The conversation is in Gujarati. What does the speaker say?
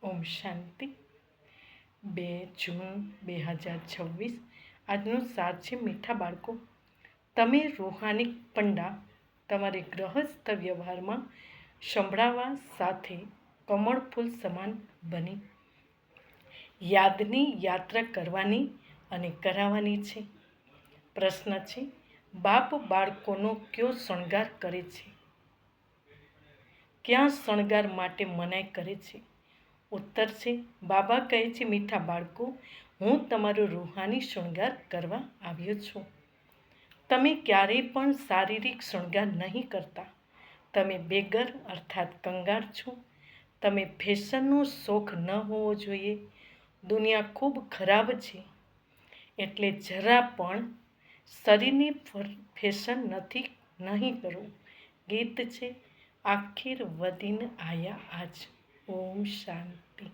ઓમ શાંતિ. 2 જૂન 2026. આજનું સાર છે મીઠા બાળકો. તમે રૂહાની પંડા તમારે ગ્રહસ્થ વ્યવહારમાં સંભળાવા સાથે કમળ ફૂલ સમાન બની યાદની યાત્રા કરવાની અને કરાવવાની છે. પ્રશ્ન છે, બાપ બાળકોનો કયો શણગાર કરે છે? ક્યાં શણગાર માટે મનાઈ કરે છે? ઉત્તર છે, બાબા કહે છે, મીઠા બાળકો, હું તમારો રૂહાની શણગાર કરવા આવ્યો છું. તમે ક્યારેય પણ શારીરિક શણગાર નહીં કરતા. તમે બેગર અર્થાત કંગાળ છો. તમે ફેશનનો શોખ ન હોવો જોઈએ. દુનિયા ખૂબ ખરાબ છે, એટલે જરા પણ શરીરની ફેશન નહીં કરવું. ગીત છે, આખિર વદીન આયા આજ. ઓમ શાંતિ.